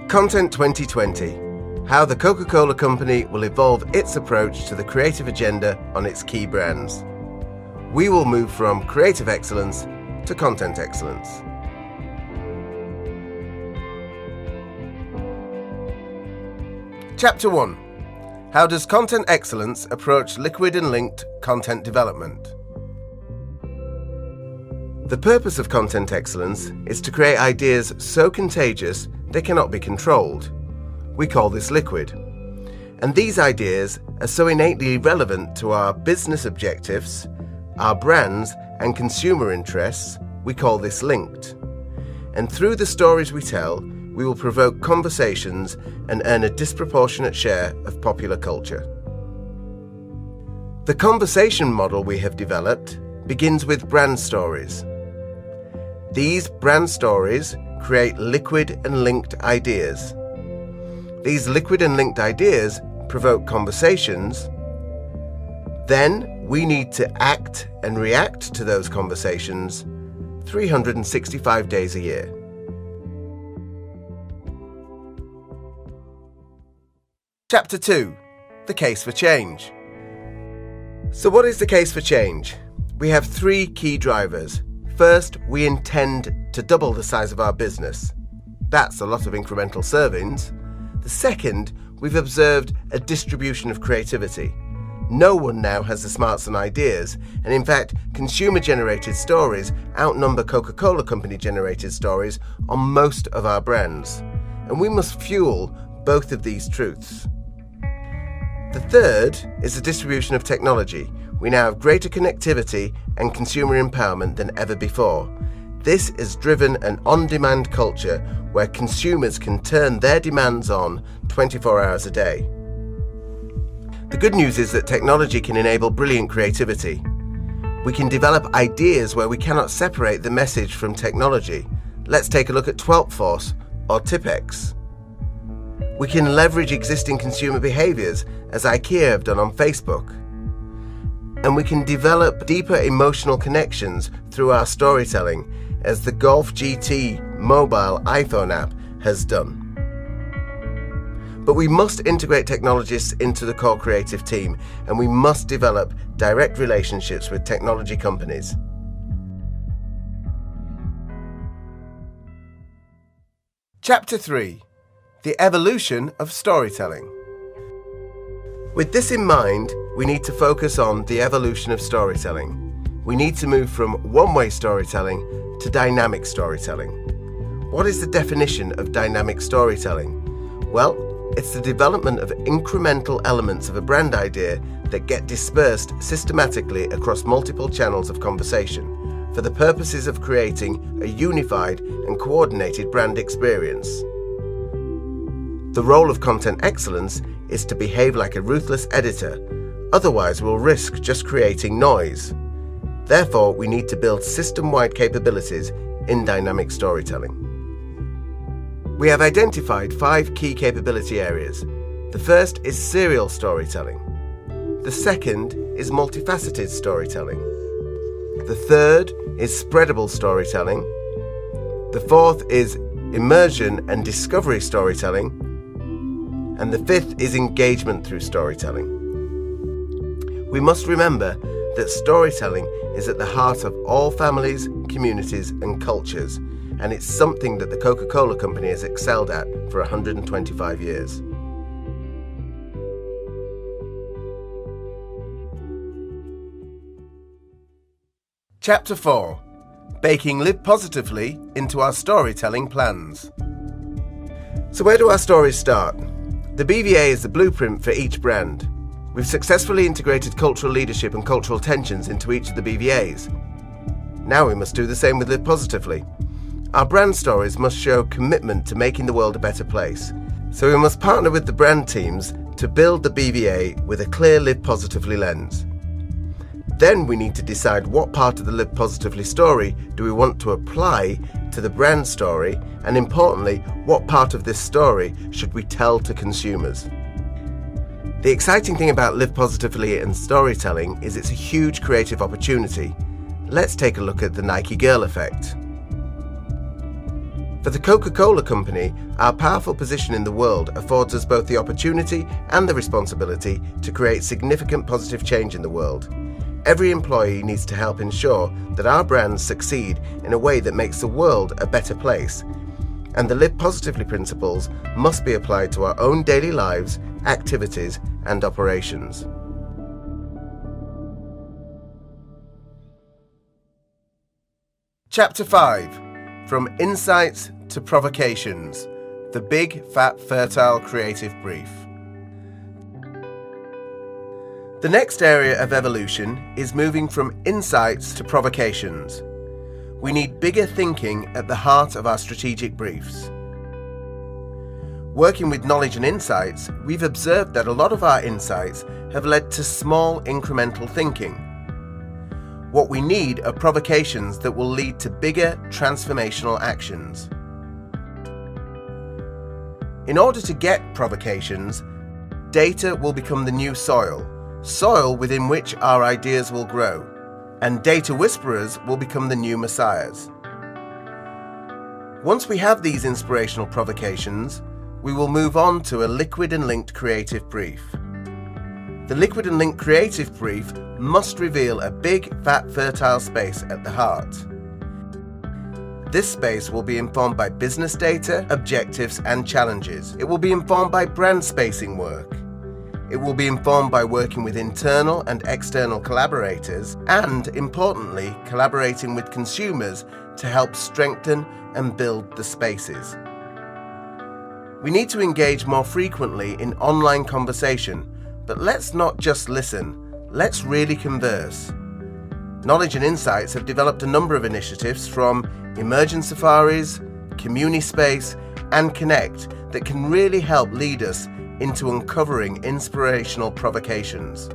Content 2020, how the Coca-Cola Company will evolve its approach to the creative agenda on its key brands. We will move from creative excellence to content excellence. Chapter 1. How does content excellence approach liquid and linked content development? The purpose of content excellence is to create ideas so contagious they cannot be controlled. We call this liquid. And these ideas are so innately relevant to our business objectives, our brands and consumer interests, we call this linked. And through the stories we tell, we will provoke conversations and earn a disproportionate share of popular culture. The conversation model we have developed begins with brand stories. These brand stories create liquid and linked ideas. These liquid and linked ideas provoke conversations. Then we need to act and react to those conversations 365 days a year. Chapter 2. The case for change. So what is the case for change? We have three key drivers. First, we intend to double the size of our business. That's a lot of incremental servings. The second, we've observed a distribution of creativity. No one now has the smarts and ideas, and in fact, consumer-generated stories outnumber Coca-Cola Company-generated stories on most of our brands. And we must fuel both of these truths. The third is the distribution of technology. We now have greater connectivity and consumer empowerment than ever before. This has driven an on-demand culture where consumers can turn their demands on 24 hours a day. The good news is that technology can enable brilliant creativity. We can develop ideas where we cannot separate the message from technology. Let's take a look at Twelfth Force or Tipex. We can leverage existing consumer behaviours as IKEA have done on Facebook. And we can develop deeper emotional connections through our storytelling as the Golf GT mobile iPhone app has done. But we must integrate technologists into the core creative team, and we must develop direct relationships with technology companies. Chapter 3. The evolution of storytelling. With this in mind, we need to focus on the evolution of storytelling. We need to move from one-way storytelling to dynamic storytelling. What is the definition of dynamic storytelling? Well, it's the development of incremental elements of a brand idea that get dispersed systematically across multiple channels of conversation for the purposes of creating a unified and coordinated brand experience. The role of content excellence is to behave like a ruthless editor, otherwise we'll risk just creating noise. Therefore, we need to build system-wide capabilities in dynamic storytelling. We have identified 5 key capability areas. The first is serial storytelling. The second is multifaceted storytelling. The third is spreadable storytelling. The fourth is immersion and discovery storytelling. And the fifth is engagement through storytelling. We must remember that storytelling is at the heart of all families, communities and cultures, and it's something that the Coca-Cola Company has excelled at for 125 years. Chapter 4. Baking Live Positively into our storytelling plans. So where do our stories start? The BVA is the blueprint for each brand. We've successfully integrated cultural leadership and cultural tensions into each of the BVAs. Now we must do the same with Live Positively. Our brand stories must show commitment to making the world a better place. So we must partner with the brand teams to build the BVA with a clear Live Positively lens. Then we need to decide what part of the Live Positively story do we want to apply to the brand story, and importantly, what part of this story should we tell to consumers. The exciting thing about Live Positively and storytelling is it's a huge creative opportunity. Let's take a look at the Nike Girl effect. For the Coca-Cola company, our powerful position in the world affords us both the opportunity and the responsibility to create significant positive change in the world. Every employee needs to help ensure that our brands succeed in a way that makes the world a better place. And the Live Positively principles must be applied to our own daily lives, activities, and operations. Chapter 5. From Insights to Provocations, the Big, Fat, Fertile Creative Brief. The next area of evolution is moving from insights to provocations. We need bigger thinking at the heart of our strategic briefs. Working with knowledge and insights, we've observed that a lot of our insights have led to small incremental thinking. What we need are provocations that will lead to bigger transformational actions. In order to get provocations, data will become the new soil within which our ideas will grow, and data whisperers will become the new messiahs. Once we have these inspirational provocations, we will move on to a liquid and linked creative brief. The liquid and linked creative brief must reveal a big, fat, fertile space at the heart. This space will be informed by business data, objectives, and challenges. It will be informed by brand spacing work. It will be informed by working with internal and external collaborators, and, importantly, collaborating with consumers to help strengthen and build the spaces. We need to engage more frequently in online conversation, but let's not just listen, let's really converse. Knowledge and Insights have developed a number of initiatives from Immersion Safaris, Communi Space, and Connect that can really help lead us into uncovering inspirational provocations.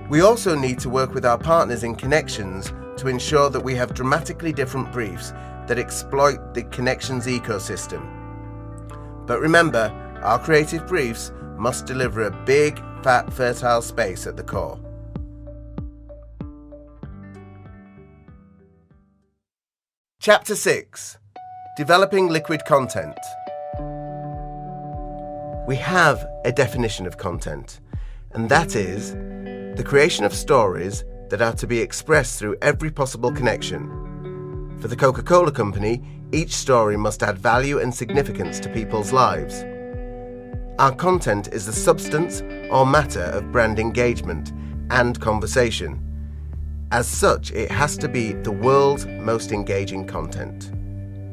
We also need to work with our partners in Connections to ensure that we have dramatically different briefs that exploit the Connections ecosystem. But remember, our creative briefs must deliver a big, fat, fertile space at the core. Chapter 6. Developing liquid content. We have a definition of content, and that is the creation of stories that are to be expressed through every possible connection. For the Coca-Cola company, each story must add value and significance to people's lives. Our content is the substance or matter of brand engagement and conversation. As such, it has to be the world's most engaging content.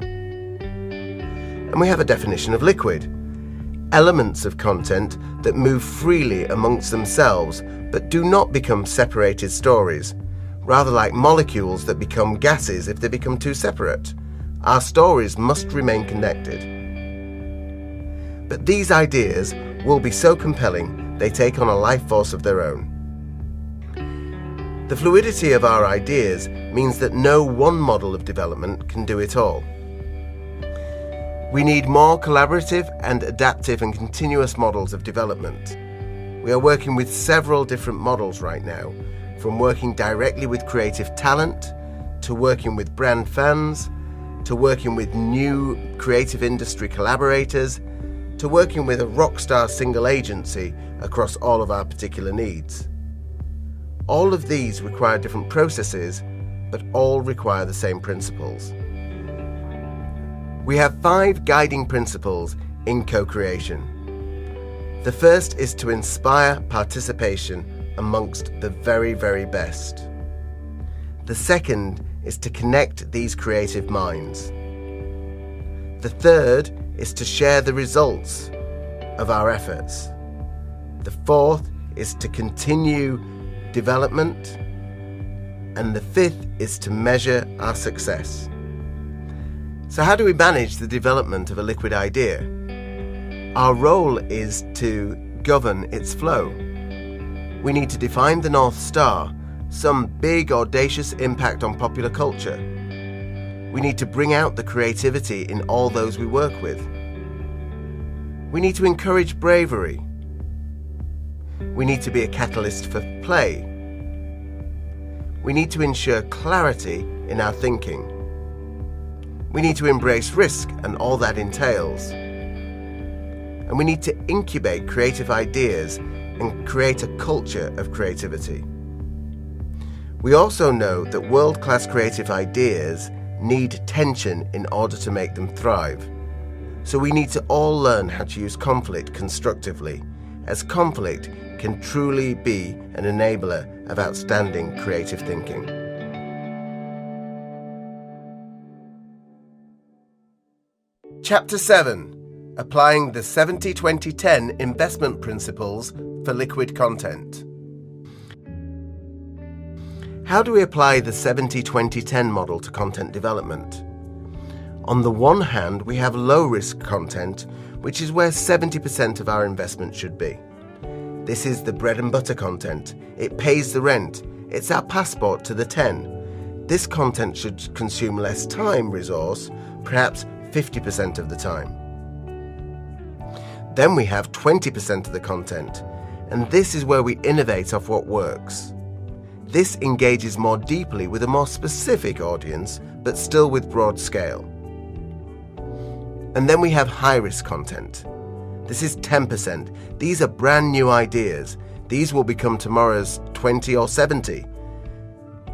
And we have a definition of liquid. Elements of content that move freely amongst themselves but do not become separated stories, rather like molecules that become gases if they become too separate. Our stories must remain connected. But these ideas will be so compelling they take on a life force of their own. The fluidity of our ideas means that no one model of development can do it all. We need more collaborative and adaptive and continuous models of development. We are working with several different models right now, from working directly with creative talent, to working with brand fans, to working with new creative industry collaborators, to working with a rockstar single agency across all of our particular needs. All of these require different processes, but all require the same principles. We have 5 guiding principles in co-creation. The first is to inspire participation amongst the very, very best. The second is to connect these creative minds. The third is to share the results of our efforts. The fourth is to continue development. And the fifth is to measure our success. So how do we manage the development of a liquid idea? Our role is to govern its flow. We need to define the North Star, some big audacious impact on popular culture. We need to bring out the creativity in all those we work with. We need to encourage bravery. We need to be a catalyst for play. We need to ensure clarity in our thinking. We need to embrace risk and all that entails. And we need to incubate creative ideas and create a culture of creativity. We also know that world-class creative ideas need tension in order to make them thrive. So we need to all learn how to use conflict constructively, as conflict can truly be an enabler of outstanding creative thinking. Chapter 7. Applying the 70-20-10 investment principles for liquid content. How do we apply the 70-20-10 model to content development? On the one hand, we have low-risk content, which is where 70% of our investment should be. This is the bread and butter content. It pays the rent. It's our passport to the 10. This content should consume less time resource, perhaps 50% of the time. Then we have 20% of the content, and this is where we innovate off what works. This engages more deeply with a more specific audience, but still with broad scale. And then we have high-risk content. This is 10%. These are brand new ideas. These will become tomorrow's 20 or 70.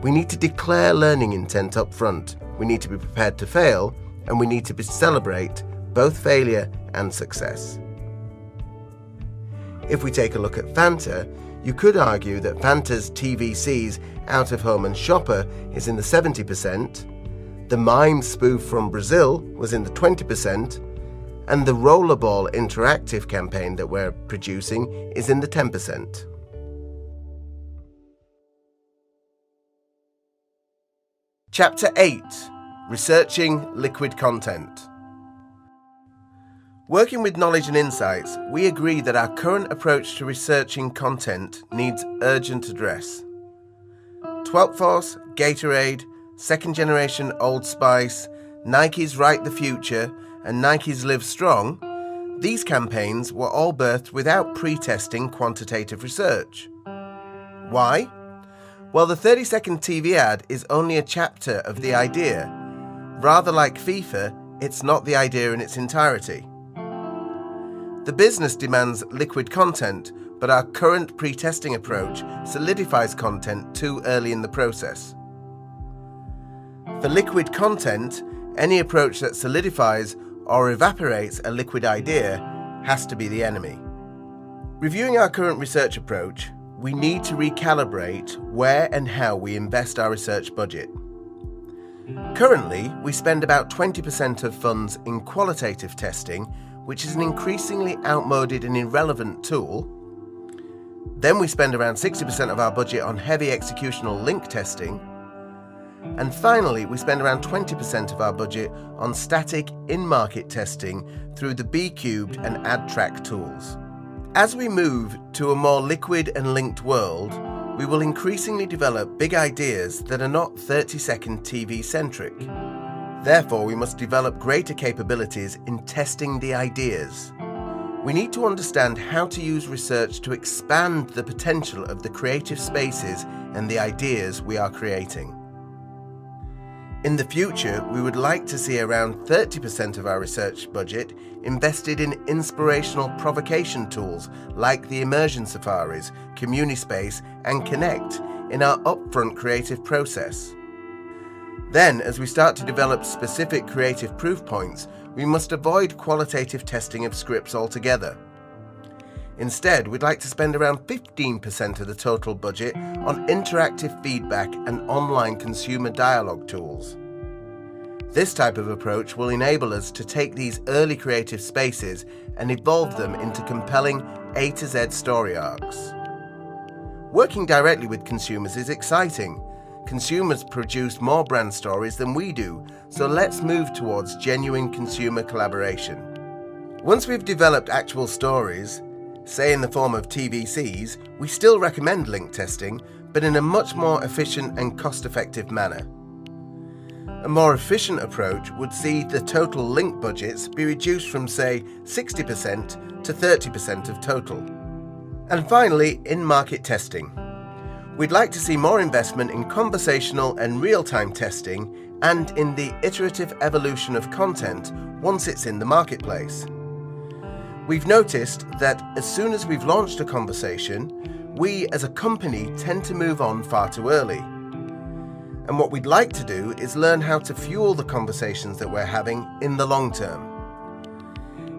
We need to declare learning intent up front. We need to be prepared to fail, and we need to celebrate both failure and success. If we take a look at Fanta, you could argue that Fanta's TVC's Out of Home and Shopper is in the 70%, the Mime spoof from Brazil was in the 20%, and the Rollerball interactive campaign that we're producing is in the 10%. Chapter 8. Researching liquid content. Working with knowledge and insights, we agree that our current approach to researching content needs urgent address. 12th Force, Gatorade, Second Generation Old Spice, Nike's Write the Future, and Nike's Live Strong, these campaigns were all birthed without pre-testing quantitative research. Why? Well, the 30-second TV ad is only a chapter of the idea. Rather like FIFA, it's not the idea in its entirety. The business demands liquid content, but our current pre-testing approach solidifies content too early in the process. For liquid content, any approach that solidifies or evaporates a liquid idea has to be the enemy. Reviewing our current research approach, we need to recalibrate where and how we invest our research budget. Currently, we spend about 20% of funds in qualitative testing, which is an increasingly outmoded and irrelevant tool. Then we spend around 60% of our budget on heavy executional link testing. And finally, we spend around 20% of our budget on static in-market testing through the B-Cubed and AdTrack tools. As we move to a more liquid and linked world, we will increasingly develop big ideas that are not 30-second TV-centric. Therefore, we must develop greater capabilities in testing the ideas. We need to understand how to use research to expand the potential of the creative spaces and the ideas we are creating. In the future, we would like to see around 30% of our research budget invested in inspirational provocation tools like the Immersion Safaris, CommuniSpace, and Connect in our upfront creative process. Then, as we start to develop specific creative proof points, we must avoid qualitative testing of scripts altogether. Instead, we'd like to spend around 15% of the total budget on interactive feedback and online consumer dialogue tools. This type of approach will enable us to take these early creative spaces and evolve them into compelling A to Z story arcs. Working directly with consumers is exciting. Consumers produce more brand stories than we do, so let's move towards genuine consumer collaboration. Once we've developed actual stories, say in the form of TVCs, we still recommend link testing, but in a much more efficient and cost-effective manner. A more efficient approach would see the total link budgets be reduced from, say, 60% to 30% of total. And finally, in-market testing. We'd like to see more investment in conversational and real-time testing and in the iterative evolution of content once it's in the marketplace. We've noticed that as soon as we've launched a conversation, we as a company tend to move on far too early. And what we'd like to do is learn how to fuel the conversations that we're having in the long term.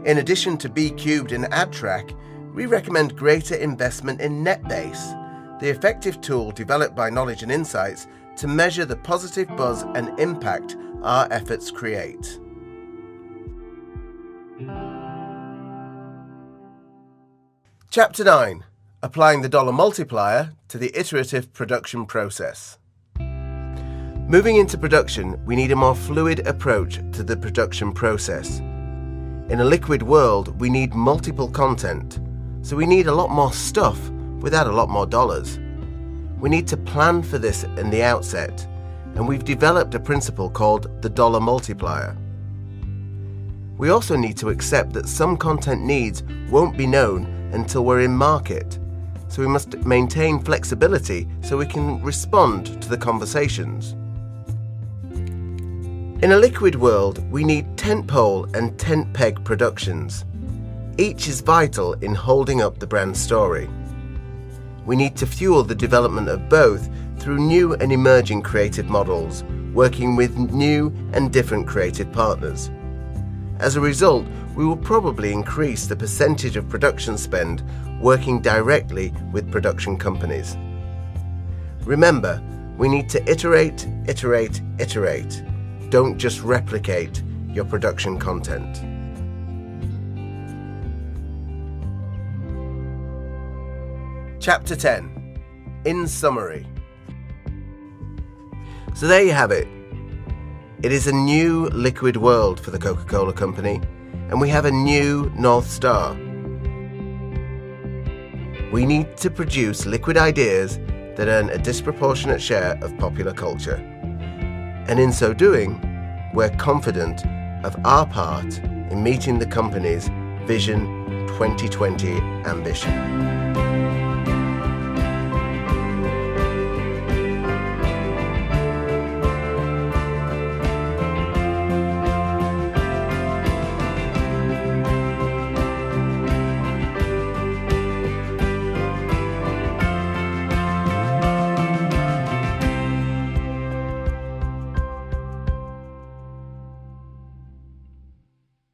In addition to B Cubed and AdTrack, we recommend greater investment in NetBase, the effective tool developed by Knowledge and Insights to measure the positive buzz and impact our efforts create. Chapter 9. Applying the dollar multiplier to the iterative production process. Moving into production, we need a more fluid approach to the production process. In a liquid world, we need multiple content, so we need a lot more stuff without a lot more dollars. We need to plan for this in the outset, and we've developed a principle called the dollar multiplier. We also need to accept that some content needs won't be known until we're in market, so we must maintain flexibility so we can respond to the conversations. In a liquid world, we need tentpole and tent peg productions. Each is vital in holding up the brand story. We need to fuel the development of both through new and emerging creative models, working with new and different creative partners. As a result, we will probably increase the percentage of production spend working directly with production companies. Remember, we need to iterate, iterate, iterate. Don't just replicate your production content. Chapter 10. In summary. So there you have it. It is a new liquid world for the Coca-Cola Company, and we have a new North Star. We need to produce liquid ideas that earn a disproportionate share of popular culture. And in so doing, we're confident of our part in meeting the company's Vision 2020 ambition.